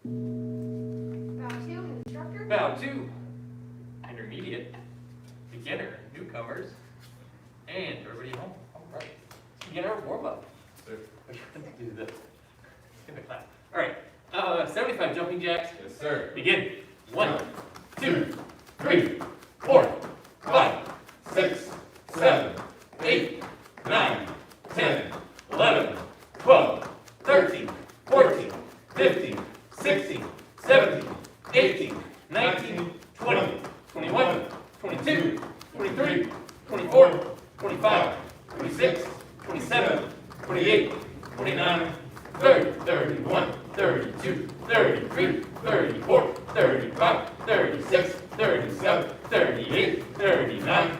Bow 2, instructor. Bow 2, intermediate, beginner, newcomers, and everybody at home. All right, let's begin our warm-up. Sir. Do the, give a clap. All right, 75 jumping jacks. Yes, sir. Begin. 1, 2, 3, 4, 5, 6, 7, 8, 9, 10, 11, 12, 13, 14, 15, 16, 17, 18, 19, 20, 21, 22, 23, 24, 25, 26, 27, 28, 29, 30, 31, 32, 33, 34, 35, 36, 37, 38, 39,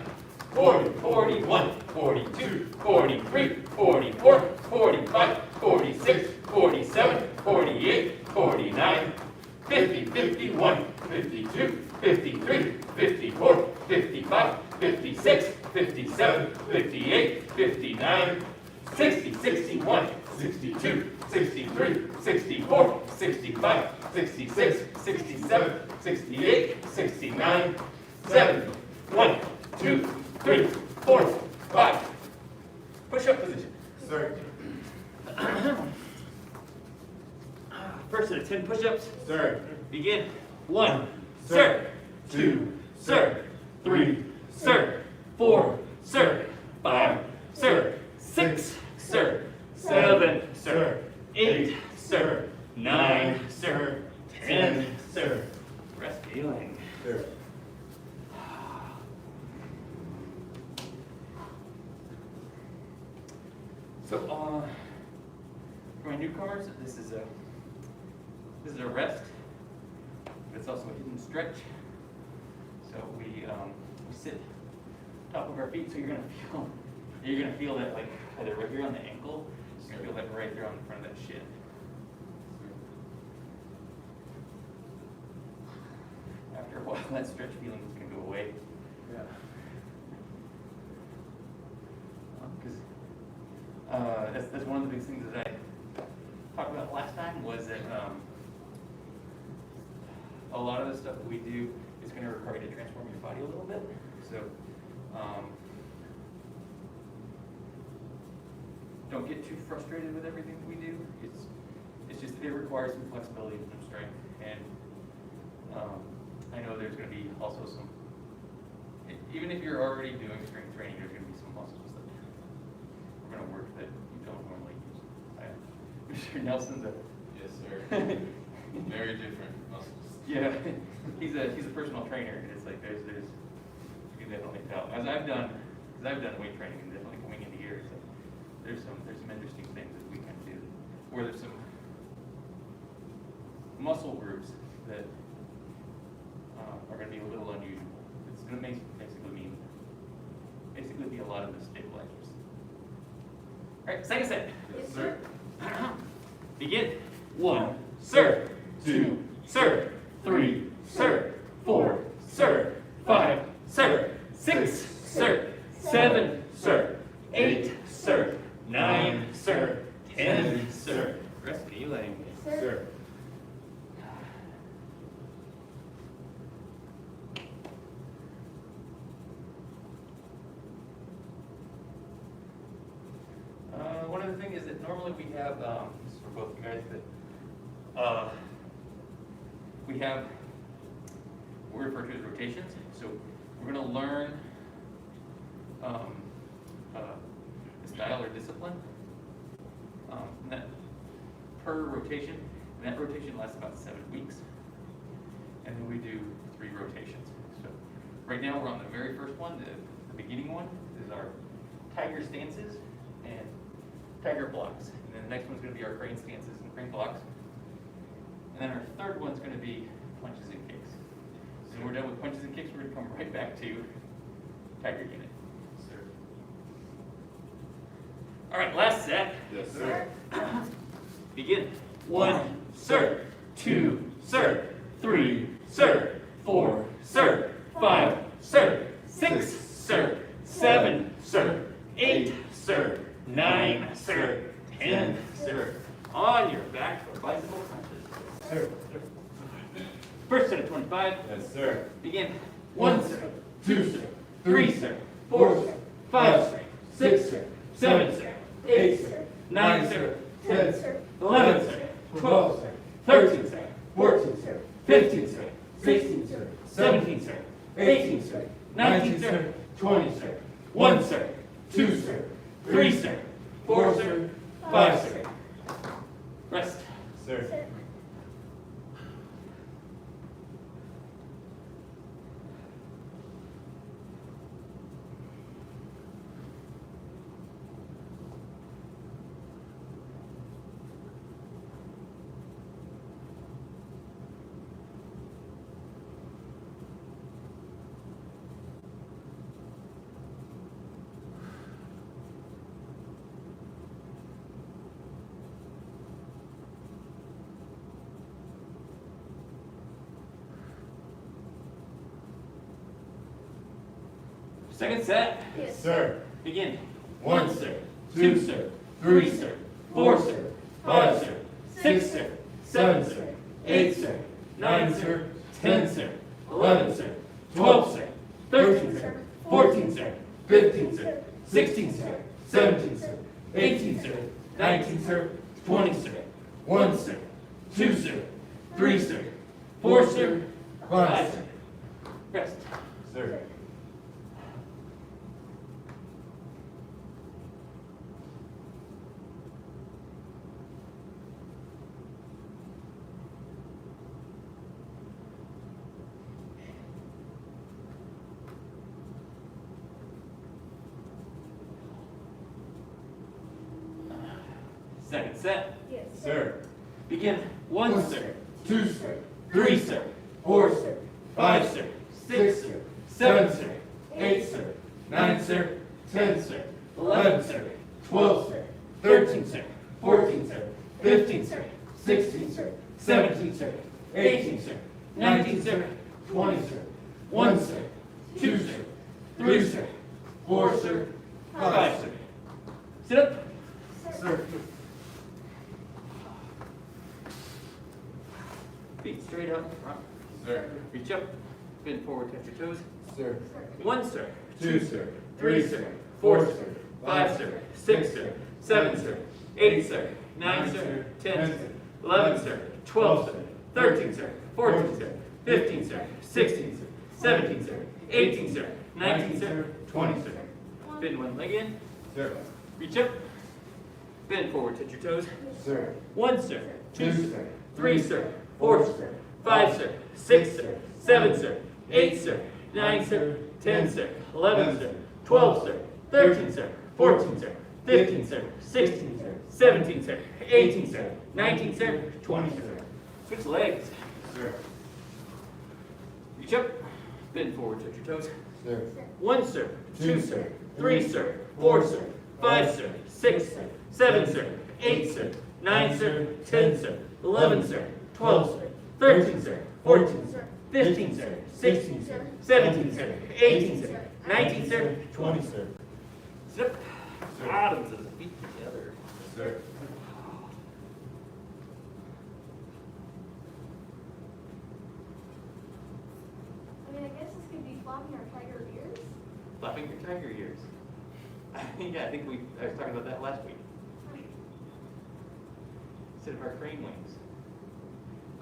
40, 41, 42, 43, 44, 45, 46, 47, 48, 49, 50, 51, 52, 53, 54, 55, 56, 57, 58, 59, 60, 61, 62, 63, 64, 65, 66, 67, 68, 69, 70, 1, 2, 3, 4, 5. Push-up position. Sir. First set of 10 push-ups. Sir. Begin. 1, sir. 2, sir. 3, sir. 4, sir. 5, sir. 6, sir. 7, sir. 8, sir. 9, sir. 10, sir. Rest feeling. Sir. So, for my newcomers, this is a rest, but it's also a hidden stretch. So we sit top of our feet. So you're gonna feel that like either right here on the ankle. You're gonna feel that right there on the front of that shin. After a while, that stretch feeling is gonna go away. Yeah. Because that's one of the big things that I talked about last time was that a lot of the stuff that we do is going to require you to transform your body a little bit. So don't get too frustrated with everything that we do. It's just it requires some flexibility and some strength. And I know there's going to be also some, even if you're already doing strength training, there's going to be some muscles that we're going to work that you don't normally use. Mr. Nelson's a Yes, sir. Very different muscles. yeah, he's a personal trainer, and it's like there's you can definitely tell. As I've done weight training, and definitely going into here, it's like there's some interesting things that we can do, where there's some muscle groups that are going to be a little unusual. It's going to basically be a lot of the stabilizers. All right, second set. Yes, sir. Begin. 1, sir. 2, sir. 3, sir. 4, sir. 5, sir. 6, sir. 7, sir. 8, sir. 9, sir. 10, sir. Rest feeling. Yes, sir. Sir. One other thing is that normally we have, this is for both you guys, that we have what we refer to as rotations. So we're going to learn the style or discipline and that per rotation, and that rotation lasts about 7 weeks. And then we do 3 rotations. So right now we're on the very first one, the beginning one is our tiger stances and tiger blocks. And then the next one's going to be our crane stances and crane blocks. And then our third one's going to be punches and kicks. So when we're done with punches and kicks, we're going to come right back to tiger unit. Sir. All right, last set. Yes, sir. Begin. 1, sir. 2, sir. 3, sir. 4, sir. 5, sir. 6, sir. 7, sir. 8, sir. 9, sir. 10, sir. On your back for bicycle punches. sir. First set of 25. Yes, sir. Begin. 1, sir. 2, sir. 3, sir. 4, sir. 5, sir. 6, sir. 7, sir. 8, sir. 9, sir. 10, sir. 11, sir. 12, sir. 13, sir. 14, sir. 15, sir. 16, sir. 17, sir. 18, sir. 19, sir. 20, sir. 1, sir. 2, sir. 3, sir. 4, sir. 5, sir. Rest. Sir. Second set. Yes, sir. Begin. 1, 1, sir. 2, 2, sir. 3, 3, sir. 4, sir. 5, sir. 6, sir. 7, sir. 8, sir. 9, sir. 10, sir. 11, sir. 12, sir. 13, sir. 14, sir. 15, sir. 16, sir. 17, sir. 18, sir. 19, sir. 20, sir. 1, sir. 2, sir. 3, sir. 4, sir. 5, sir. Rest. Sir. Second set. Yes. Sir. Begin. 1, sir. 2, sir. 3, sir. 4, sir. 5, sir. 6, sir. 7, sir. 8, sir. 9, sir. 10, sir. 11, sir. 12, sir. 13, sir. 14, sir. 15, sir. 16, sir. 17, sir. 18, sir. 19, sir. 20, sir. 1, sir. 2, sir. 3, sir. 4, sir. 5, sir. Sit up. Sir. Feet straight out in front. Sir. Reach up. Bend forward, touch your toes. Sir. 1, sir. 2, sir. 3, sir. 4, sir. 5, sir. 6, sir. 7, sir. 8, sir. 9, sir. 10, sir. 11, sir. 12, sir. 13, sir. 14, sir. 15, sir. 16, sir. 17, sir. 18, sir. 19, sir. 20, sir. Bend one leg in. Sir. Reach up. Bend forward, touch your toes. Sir. 1, sir. 2, 2, sir. sir. 3, sir. 4, sir. 5, sir. 6, sir. 7, sir. 8, sir. 9, sir. 10, sir. 11, sir. 12, sir. 13, sir. 14, sir. 15, sir. 16, sir. 17, sir. 18, sir. 19, sir. 20, sir. Switch legs. Sir. Reach up. Bend forward, touch your toes. Sir. 1, sir. 2, sir. 3, sir. 4, sir. 5, sir. 6, sir. 7, sir. 8, sir. 9, sir. 10, sir. 11, sir. 12, sir. 13, sir. 14, sir. 15, sir. 16, sir. 17, sir. 18, sir. 19, sir. 20, sir. Sit up. Sir. Bottoms of the feet together. Sir. I mean, I guess this could be flopping our tiger ears. Flapping your tiger ears. Yeah, I was talking about that last week. Instead of our crane wings.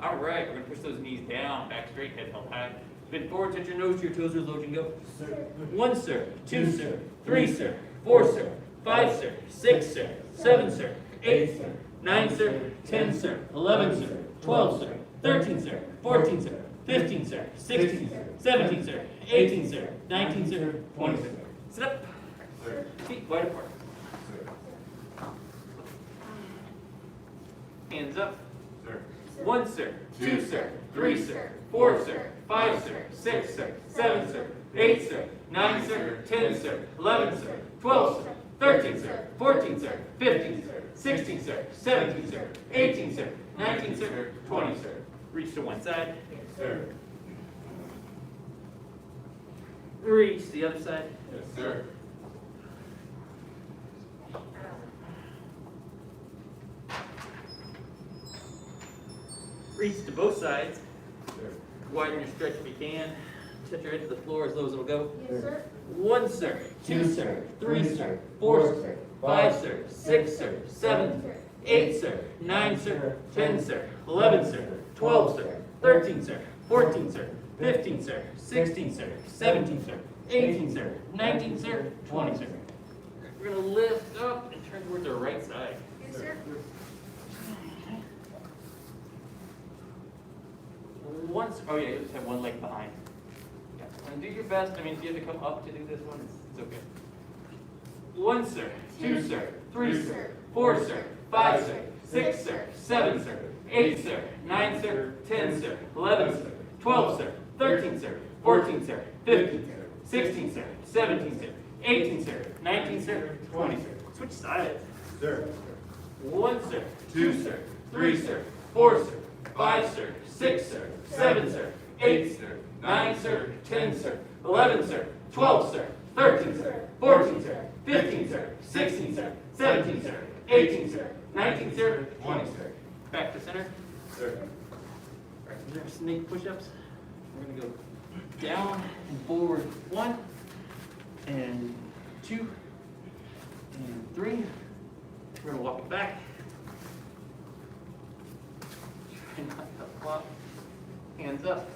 All right, we're gonna push those knees down, back straight, head held high. Bend forward, touch your nose to your toes, reload and go. Sir. 1, sir. 2, sir. 3, sir. 4, sir. 5, sir. 6, sir. 7, sir. 8, sir. 9, sir. 10, sir. 11, sir. 12, sir. 13, sir. 14, sir. 15, sir. 16, sir. 17, sir. 18, sir. 19, sir. 20, sir. Sit up. Sir. Feet wide apart. Sir. Hands up. Sir. 1, sir. 2, sir. 3, sir. 4, sir. 5, sir. 6, sir. 7, sir. 8, sir. 9, sir. 10, sir. 11, sir. 12, sir. 13, sir. 14, sir. 15, sir. 16, sir. 17, sir. 18, sir. 19, sir. 20, sir. Reach to one side. Sir. Reach to the other side. Yes, sir. Reach to both sides. Sir. Widen your stretch if you can. Touch your head to the floor as low as it'll go. Yes, sir. 1, sir. 2, sir. 3, sir. 4, sir. 5, sir. 6, sir. 7, sir. 8, sir. 9, sir. 10, sir. 11, sir. 12, sir. 13, sir. 14, sir. 15, sir. 16, sir. 17, sir. 18, sir. 19, sir. 20, sir. We're gonna lift up and turn towards our right side. Yes, sir. Once, oh yeah, you just have one leg behind. Yeah, and do your best. I mean, if you have to come up to do this one, it's okay. 1, sir. 2, sir. 3, sir. 4, sir. 5, sir. 6, sir. 7, sir. 8, sir. 9, sir. 10, sir. 11, sir. 12, sir. 13, sir. 14, sir. 15, sir. 16, sir. 17, sir. 18, sir. 19, sir. 20, sir. Switch sides. Sir. 1, sir. 2, sir. 3, sir. 4, sir. 5, sir. 6, sir. 7, sir. 8, sir. 9, sir. 10, sir. 11, sir. 12, sir. 13, sir. 14, sir. 15, sir. 16, sir. 17, sir. 18, sir. 19, sir. 20, sir. Back to center. Sir. Right, these are snake push-ups. We're gonna go down and forward 1, and 2, and 3. We're gonna walk it back. Try not to flop. Hands up.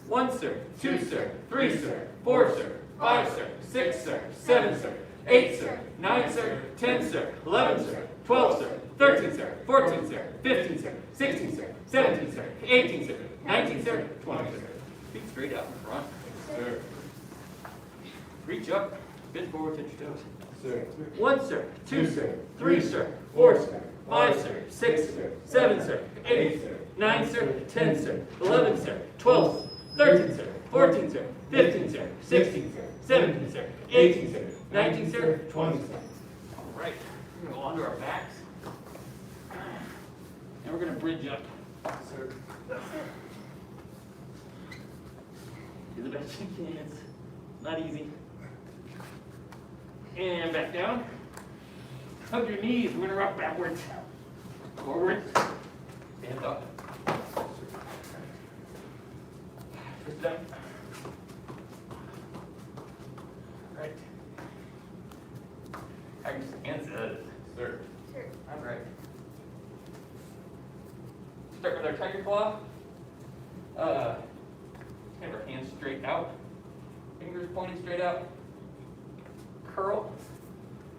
1, sir. 2, sir. 3, sir. 4, sir. 5, sir. 6, sir. 7, sir. 8, sir. 9, sir. 10, sir. 11, sir. 12, sir. 13, sir. 14, sir. 15, sir. 16, sir. 17, sir. 18, sir. 19, sir. 20, sir. Feet straight out in front. Sir. Reach up. Bend forward, touch your toes. Sir. 1, sir. 2, sir. 3, sir. 4, sir. 5, sir. 6, sir. 7, sir. 8, sir. 9, sir. 10, sir. 11, sir. 12, 13, sir. 14, sir. 15, sir. 16, sir. 17, sir. 18, sir. 19, sir. 20, sir. All right. We're going to go onto our backs. And we're going to bridge up. Sir. Do the best you can. It's not easy. And back down. Hug your knees. We're going to rock backwards. Forward. Stand up. Twist up. Right. How your stance is. Sir. Sir. All right. Start with our tiger claw. Have our hands straight out. Fingers pointing straight out. Curl.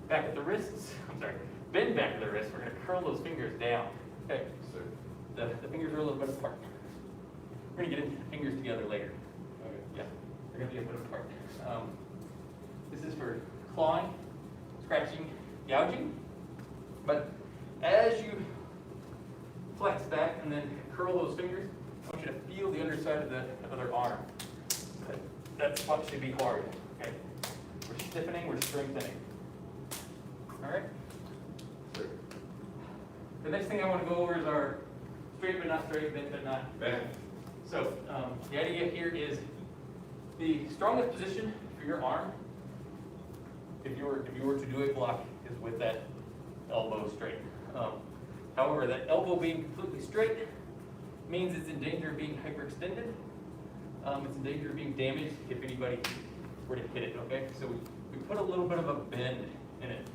Back at the wrists. I'm sorry. Bend back at the wrists. We're going to curl those fingers down. Okay. Sir. The fingers are a little bit apart. We're going to get fingers together later. Okay. Yeah. They're going to be a bit apart. This is for clawing, scratching, gouging. But as you flex back and then curl those fingers, I want you to feel the underside of the other arm. That spot should be hard. Okay. We're stiffening, we're strengthening. All right. Sir. The next thing I want to go over is our straight but not straight, bent but not bent. So the idea here is the strongest position for your arm, if you were to do a block, is with that elbow straight. However, that elbow being completely straight means it's in danger of being hyperextended. It's in danger of being damaged if anybody were to hit it. Okay, so we put a little bit of a bend in it.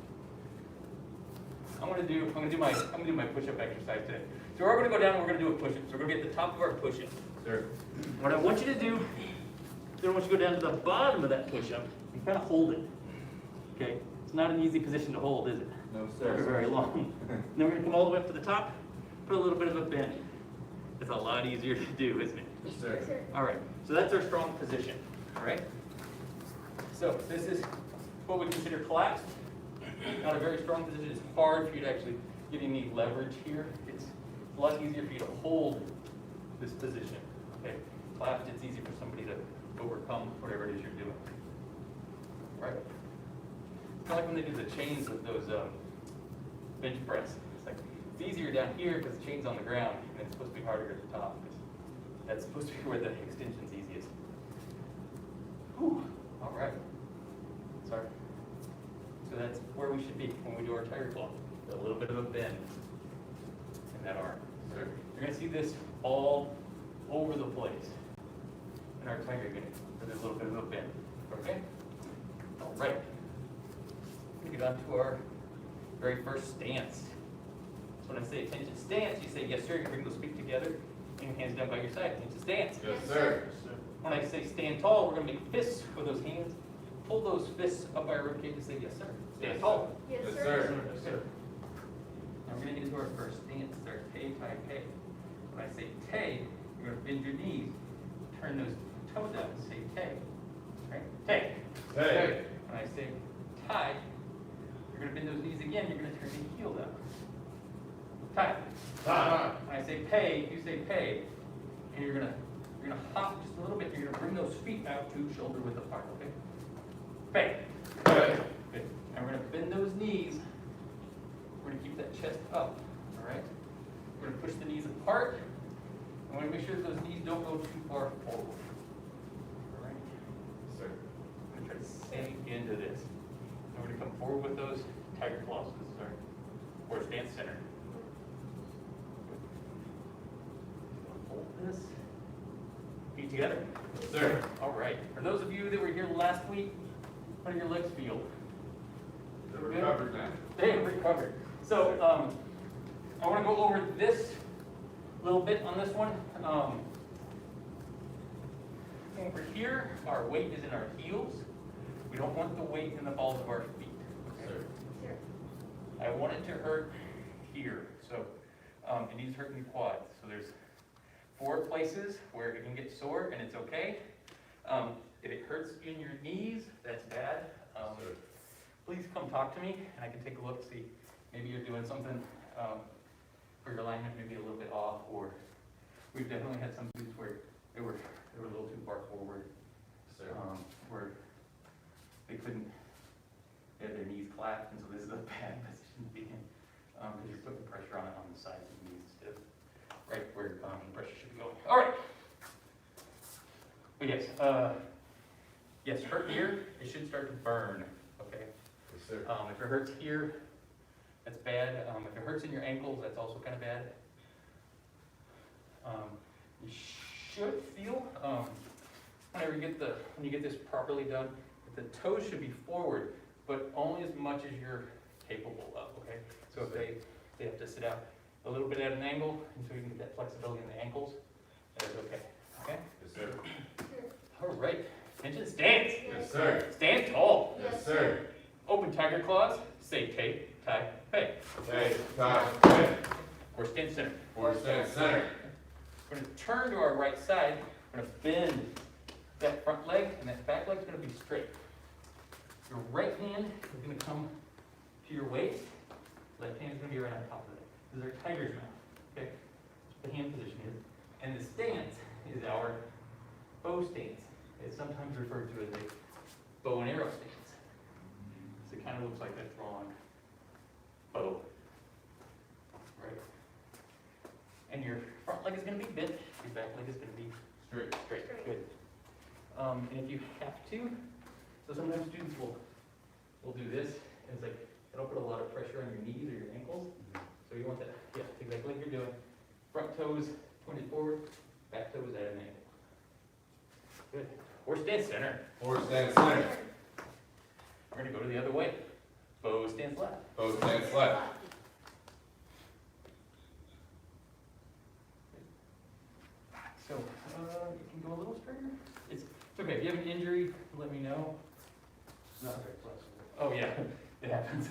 I'm gonna do my push-up exercise today. So we're gonna go down and we're gonna do a push-up. So we're gonna be at the top of our push-up. Sir. What I want you to do, then I want you to go down to the bottom of that push-up and kind of hold it. Okay, it's not an easy position to hold, is it? No, Very, very long. Then we're gonna come all the way up to the top, put a little bit of a bend. It's a lot easier to do, isn't it? Sir. Sir. All right, so that's our strong position, all right? So this is what we consider collapsed. Not a very strong position. It's hard for you to actually get any leverage here. It's a lot easier for you to hold this position, okay? Collapsed, it's easy for somebody to overcome whatever it is you're doing, right? It's kind of like when they do the chains with those bench press. It's like, it's easier down here because the chain's on the ground, and it's supposed to be harder at the top. That's supposed to be where the extension's easiest. Whew, all right. Sorry. So that's where we should be when we do our tiger claw. A little bit of a bend in that arm. Sir. You're gonna see this all over the place in our tiger gait. So there's a little bit of a bend, okay? All right. We get on to our very first stance. So when I say attention stance, you say yes sir, you bring those feet together and your hands down by your side. Attention stance. Yes, sir. When I say stand tall, we're gonna make fists with those hands. Pull those fists up by our ribcage and say yes sir. Stand Yes, tall. Yes, Yes, sir. sir. Yes, sir. Now we're gonna get into our first stance. It's our tay, tai, pei. When I say tay, you're gonna bend your knees, turn those toes out and say tay. Right? Tay. Tay. When I say tai, you're gonna bend those knees again, you're gonna turn the heel down. Tai. Tai. When I say pei, you say pei, and you're gonna hop just a little bit, you're gonna bring those feet out to shoulder width apart, okay? Pei. Tay. Good. And we're gonna bend those knees. We're gonna keep that chest up, all right? We're gonna push the knees apart. I wanna make sure that those knees don't go too far forward. All right? Yes, sir. I'm gonna try to sink into this. And we're gonna come forward with those tiger claws. This is our stance center. Hold this. Feet together. Yes, sir. All right. For those of you that were here last week, how do your legs feel? They're recovered now. They have recovered. So I want to go over this little bit on this one. Over here, our weight is in our heels. We don't want the weight in the balls of our feet. Yes, sir. Sure. I want it to hurt here. So it needs to hurt in the quads. So there's 4 places where it can get sore and it's okay. If it hurts in your knees, that's bad. Yes, sir. Please come talk to me and I can take a look, see maybe you're doing something for your alignment maybe a little bit off, or we've definitely had some students where they were a little too far forward, Yes, sir. where they couldn't, they had their knees clapped, and so this is a bad position to be in, because you're putting pressure on the sides of the knees instead of right where the pressure should be going. All right. But yes, yes, hurt here, it should start to burn, okay? Yes, sir. If it hurts here, that's bad. If it hurts in your ankles, that's also kind of bad. You should feel, whenever you get when you get this properly done, that the toes should be forward, but only as much as you're capable of, okay? So if they have to sit out a little bit at an angle, and so you can get that flexibility in the ankles, that is okay, okay? Yes, sir. All right, attention, stance. Yes, sir. Stand tall. Yes, sir. Open tiger claws, say tay, tai, pei. Tay, tai, pei. Or stand center. Or stand center. We're gonna turn to our right side, we're gonna bend that front leg, and that back leg's gonna be straight. Your right hand is gonna come to your waist, left hand is gonna be right on top of it. This is our tiger's mouth, okay? The hand position here. And the stance is our bow stance. It's sometimes referred to as a bow and arrow stance. So it kind of looks like that drawn bow. Right? And your front leg is going to be bent, your back leg is going to be Straight. straight. Straight. Good. And if you have to, so sometimes students will do this, and it's like, it'll put a lot of pressure on your knees or your ankles. So you want that, yeah, exactly like you're doing. Front toes pointed forward, back toes at an angle. Good. Or stand center. Or stand center. We're going to go to the other way. Bow stands left. Bow stands left. So, you can go a little straighter. It's okay. If you have an injury, let me know. Not very flexible. Oh, yeah, it happens.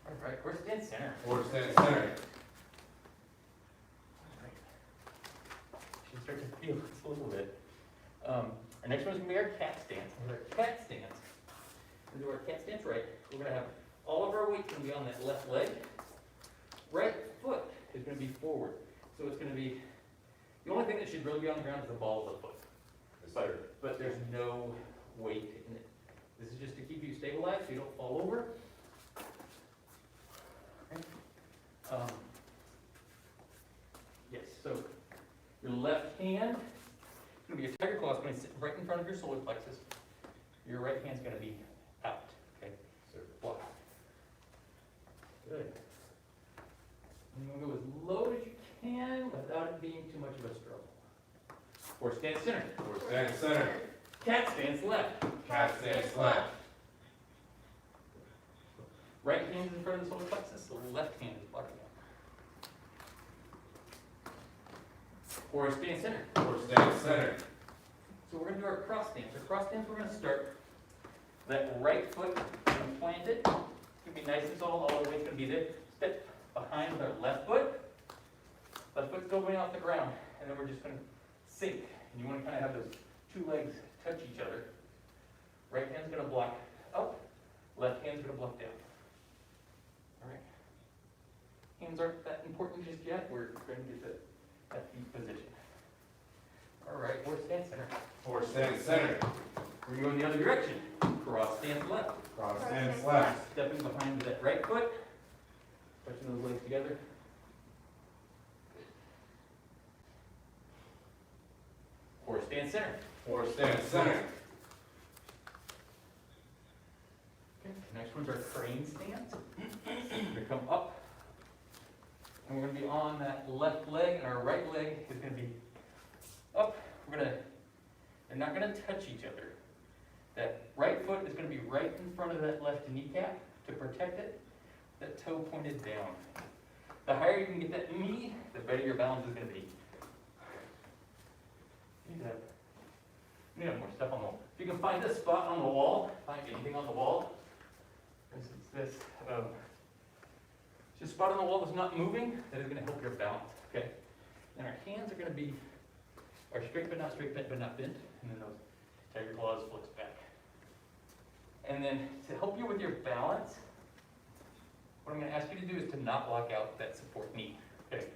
All right, or stand center. Or stand center. All right. Should start to feel this a little bit. Our next one is going to be our cat stance. Our cat stance. We're going to do our cat stance right. We're going to have all of our weight going to be on that left leg. Right foot is going to be forward. So it's going to be, the only thing that should really be on the ground is the ball of the foot. Yes, sir. But there's no weight in it. This is just to keep you stabilized so you don't fall over. Okay. Yes, so your left hand is going to be a tiger claw. It's going to sit right in front of your solar plexus. Your right hand's going to be out. Okay, Sir. block. Good. And you want to go as low as you can without it being too much of a struggle. Horse stance center. Horse stance center. Cat stance left. Cat stance left. Right hand is in front of the solar plexus, the left hand is blocking out. Horse stance center. Horse stance center. So we're going to do our cross stance. Our cross stance, we're going to start that right foot and plant it. It's going to be nice and tall, all the way it's going to be there. Step behind with our left foot. Left foot's still going off the ground. And then we're just going to sink. And you want to kind of have those two legs touch each other. Right hand's going to block up. Left hand's going to block down. All right. Hands aren't that important just yet. We're trying to get that feet position. All right, horse stance center. Horse stance center. We're going the other direction. Cross stance left. Cross stance left. Stepping behind with that right foot. Touching those legs together. Horse stance center. Horse stance center. Okay, next one's our crane stance. We're going to come up. And we're going to be on that left leg, and our right leg is going to be up. They're not going to touch each other. That right foot is going to be right in front of that left kneecap to protect it. That toe pointed down. The higher you can get that knee, the better your balance is going to be. You need to have more stuff on the wall. If you can find a spot on the wall, find anything on the wall. For instance, this. Just a spot on the wall that's not moving, that is going to help your balance. Okay. And our hands are going to be straight but not straight, bent but not bent. And then those tiger claws flex back. And then to help you with your balance, what I'm going to ask you to do is to not lock out that support knee. Okay.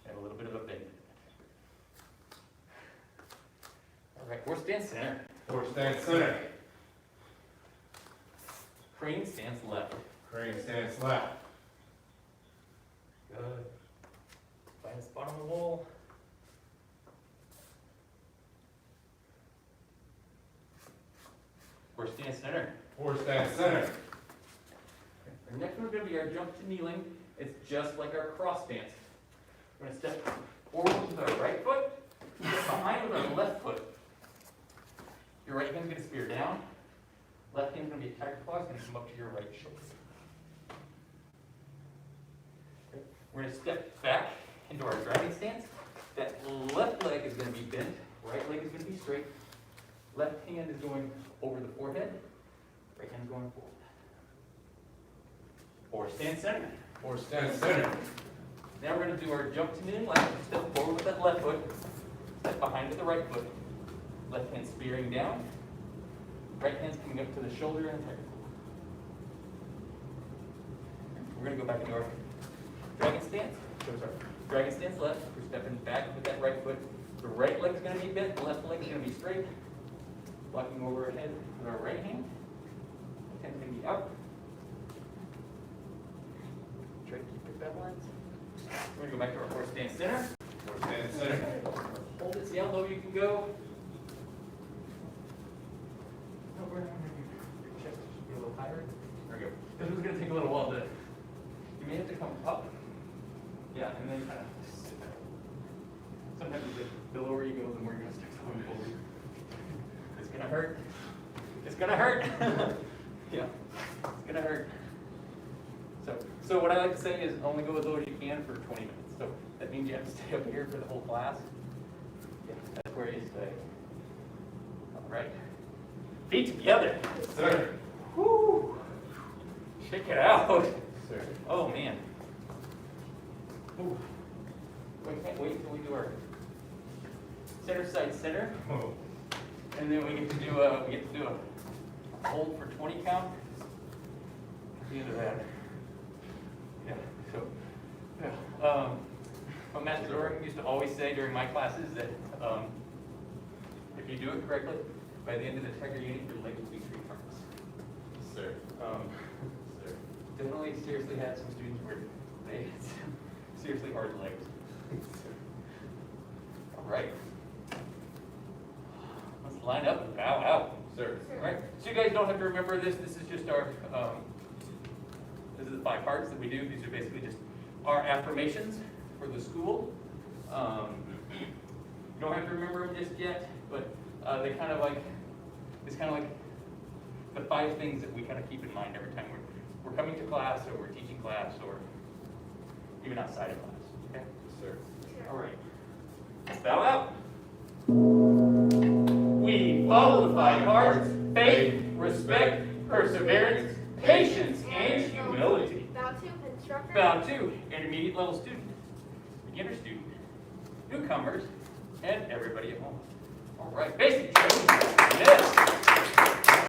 And a little bit of a bend. All right, horse stance center. Horse stance center. Crane stance left. Crane stance left. Good. Find a spot on the wall. Horse stance center. Horse stance center. Our next one's going to be our jump to kneeling. It's just like our cross stance. We're going to step forward with our right foot, step behind with our left foot. Your right hand's going to spear down. Left hand's going to be a tiger claw. It's going to come up to your right shoulder. Okay. We're going to step back into our dragon stance. That left leg is going to be bent. Right leg is going to be straight. Left hand is going over the forehead. Right hand is going forward. Horse stance center. Horse stance center. Now we're going to do our jump to kneeling left. Step forward with that left foot. Step behind with the right foot. Left hand spearing down. Right hand's coming up to the shoulder and tiger claw. We're going to go back into our dragon stance. So sorry. Dragon stance left. We're stepping back with that right foot. The right leg is going to be bent. The left leg is going to be straight. Blocking over our head with our right hand. Left hand's going to be out. Try to keep your balance. We're going to go back to our horse stance center. Horse stance center. Hold it, see how low you can go. No, your chest should be a little higher. There we go. This is going to take a little while to, you may have to come up. Yeah, and then kind of sit back. Sometimes the lower you go, the more you're going to stick something forward. It's going to hurt. It's going to hurt. Yeah, it's going to hurt. So what I like to say is only go as low as you can for 20 minutes. So that means you have to stay up here for the whole class. Yeah, that's where you stay. All right. Feet together. Sir. Woo. Shake it out. Sir. Oh man. Ooh. We can't wait until we do our center side center. Oh. And then we get to do a hold for 20 count. At the end of that. Yeah, so, yeah. What Master Gohring used to always say during my classes that if you do it correctly, by the end of the tiger unit, your legs will be 3 parts. Sir. Sir. Definitely seriously had some students where they had some seriously hard legs. All right. Let's line up and bow out. Sir. All right. So you guys don't have to remember this. This is just our, this is the 5 parts that we do. These are basically just our affirmations for the school. You don't have to remember them just yet, but they kind of like, it's kind of like the 5 things that we kind of keep in mind every time we're coming to class, or we're teaching class, or even outside of class. Okay? Yes, sir. All right. Spell out. We follow the 5 hearts: faith, respect, perseverance, patience, and humility. Bow to instructor. Bow to intermediate level student, beginner student, newcomers, and everybody at home. All right, basic training. Yes.